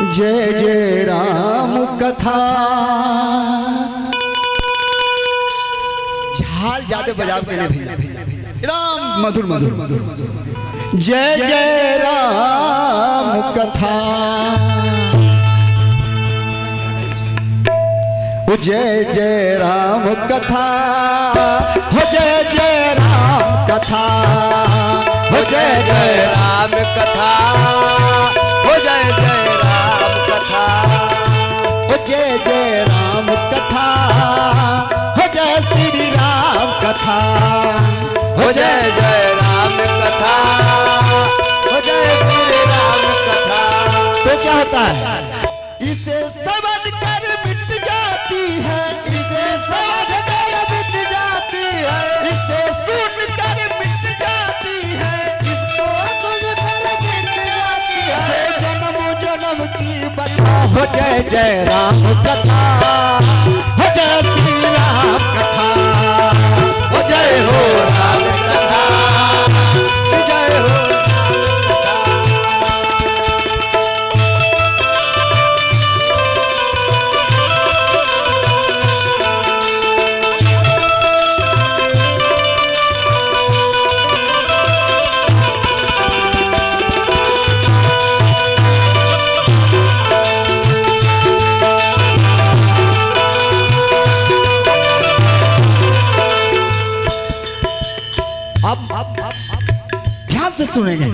जय जय राम कथा। झाल ज्यादा बजाव के लिए भैया, एकदम मधुर मधुर। जय जय राम कथा, जय जय राम कथा, हो जय जय राम कथा, हो जय जय राम कथा, हो जय जय राम कथा, हो जय जय राम कथा, हो जय श्री राम कथा, हो जय जय राम कथा, हो जय श्री राम कथा। तो क्या होता है? इसे श्रवण कर मिट जाती है, इसे श्रवण कर मिट जाती है, इसे सुन कर मिट जाती है, इसको सुन कर मिट जाती है, से जन्म जन्म की बता। हो जय जय राम कथा, हो जय श्री राम कथा, हो जय हो राम कथा, जय हो। ध्यान से सुनेंगे,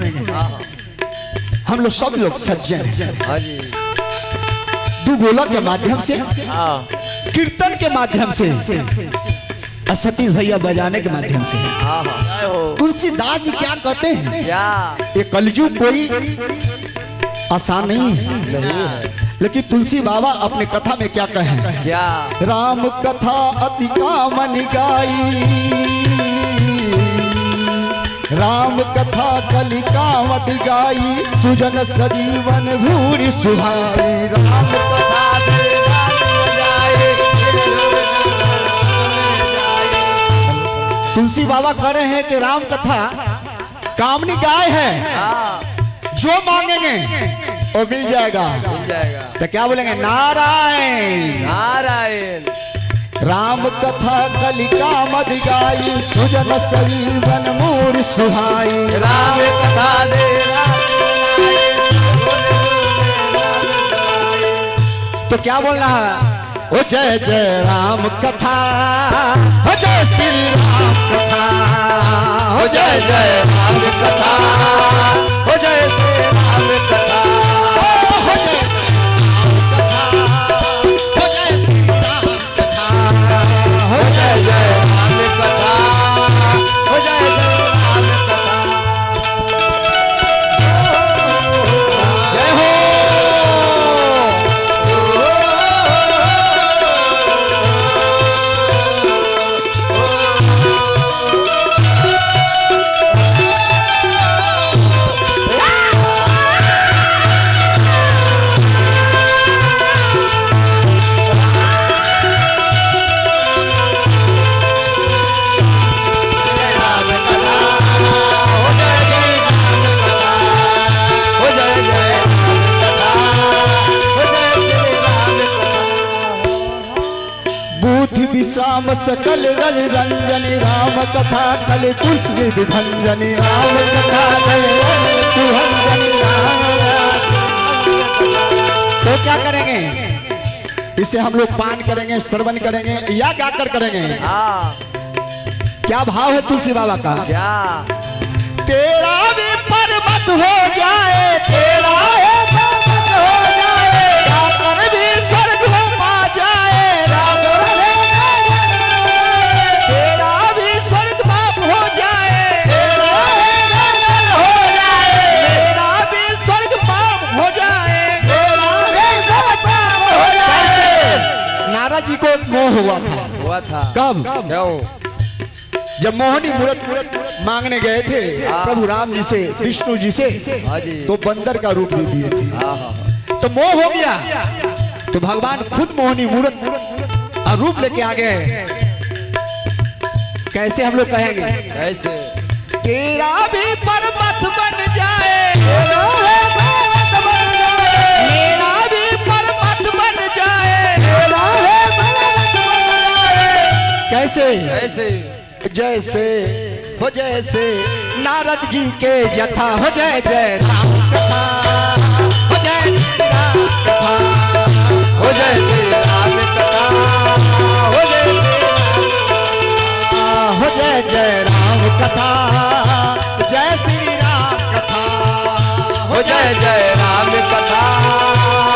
हम लोग सब लोग सज्जन हैं। दुगोला के माध्यम से, कीर्तन के माध्यम से, सतीश भैया बजाने के माध्यम से। तुलसीदास जी क्या कहते हैं? ये कलयुग कोई आसान नहीं है, लेकिन तुलसी बाबा अपने कथा में क्या कहे? राम कथा अति कामन गाई, राम कथा कलिकावत गाई, सुजन सजीवन भूरि सुहाई। राम कथा तुलसी बाबा कह रहे हैं कि राम कथा कामनी गाय है, जो मांगेंगे वो मिल जाएगा। तो क्या बोलेंगे? नारायण नारायण। राम कथा कलिका मद गाई, सुजन सजीवन मूर सुहाई। राम कथा दे तो क्या बोलना है? ओ जय जय राम कथा, हो जय श्री राम कथा, हो जय जय राम कथा, हो जय श्री राम कथा, हो जय हो जय श्री राम कथा, हो जय जय राम कथा, हो जय जय राम कथा। जय हो। विषाम सकल रज रंजनी, राम कथा कल कुश्र विभंजनी, राम कथा कल कुभंजनी। तो क्या करेंगे? इसे हम लोग पान करेंगे, श्रवण करेंगे या गाकर करेंगे? क्या भाव है तुलसी बाबा का? तेरा भी पर्वत हो जाए, तेरा पर्वत हो जाए, गाकर भी स्वर्ग पा जाए, जी को एक मोह हुआ था। कब? जब मोहनी मूर्त मांगने गए थे प्रभु राम जी से, विष्णु जी से, तो बंदर का रूप दे दिए थे। तो मोह हो गया, तो भगवान खुद मोहनी मूर्त रूप लेके आ गए। कैसे हम लोग कहेंगे? कैसे? तेरा भी पर्वत बन जाए, मेरा कैसे जैसे हो जैसे नारद जी के यथा हो जय जय राम कथा हो जय श्री राम कथा हो जय श्री राम कथा हो जय हो जय जय राम कथा जय श्री राम कथा हो जय जय राम कथा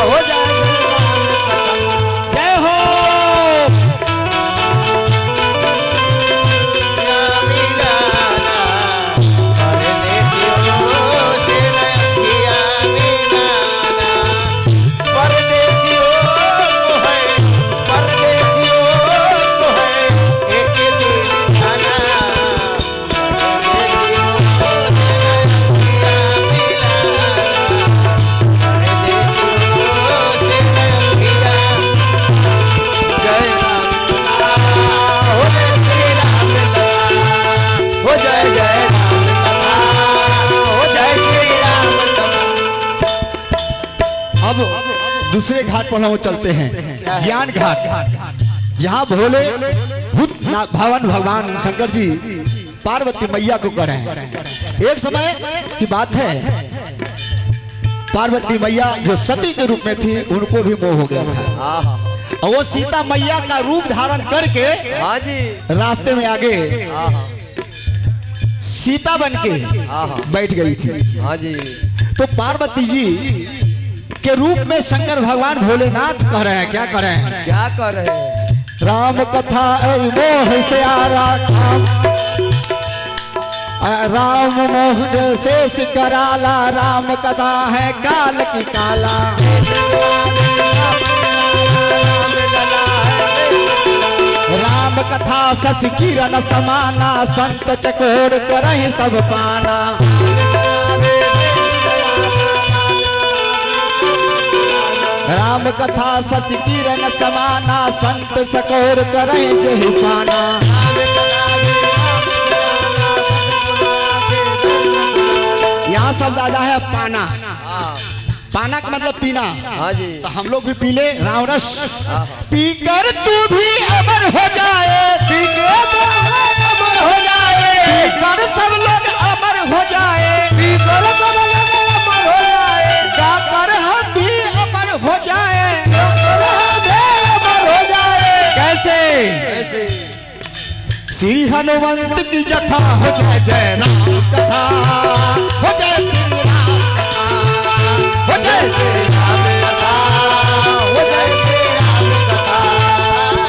हो जय जय हो दूसरे घाट पर हम चलते हैं ज्ञान घाट, जहाँ भोले भूत भवन भगवान शंकर जी पार्वती मैया को कह रहे हैं। एक समय की बात है, पार्वती मैया जो सती के रूप में थी उनको भी मोह हो गया था और वो सीता मैया का रूप धारण करके हाँ जी रास्ते में आगे सीता बन के बैठ गई थी। हाँ जी तो पार्वती जी के रूप में शंकर भगवान भोलेनाथ कह रहे हैं, क्या कह रहे हैं, क्या कर रहे हैं? राम कथा मोह से आरा राम मोह शेष कराला, राम कथा है काल की काला। राम कथा शशि किरण समाना, संत चकोर करहि सब पाना। राम कथा शशि किरण समाना, संत चकोर करहि जेहि पाना। यहाँ शब्द आया है पाना। पाना का मतलब पीना। हाँ जी तो हम लोग भी पी ले राम रस, पीकर तू भी अमर हो जाए, पीकर सब लोग अमर हो जाए, गाकर हम भी अमर हो जाए। कैसे? श्री हनुमंत की जथा हो जय जय राम कथा, हो जय श्री राम कथा, हो जय श्री राम कथा, हो जय श्री राम कथा,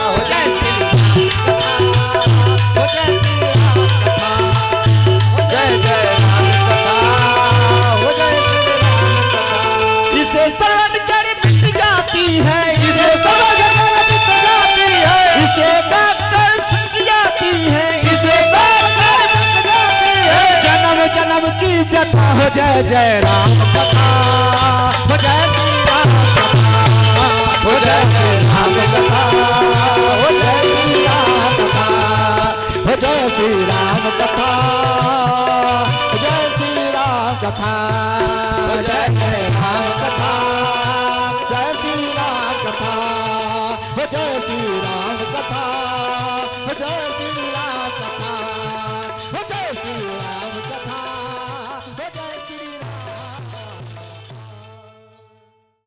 हो जय श्री राम कथा, हो जय श्री राम कथा, हो जय जय राम कथा, हो जय श्री राम कथा। इसे श्रवण कर मिट जाती है, इसे श्रवण कर मिट जाती है, इसे गाकर समझ जाती है, इसे गाकर मिट जाती है। जन्म जन्म की व्यथा हो जय जय राम कथा।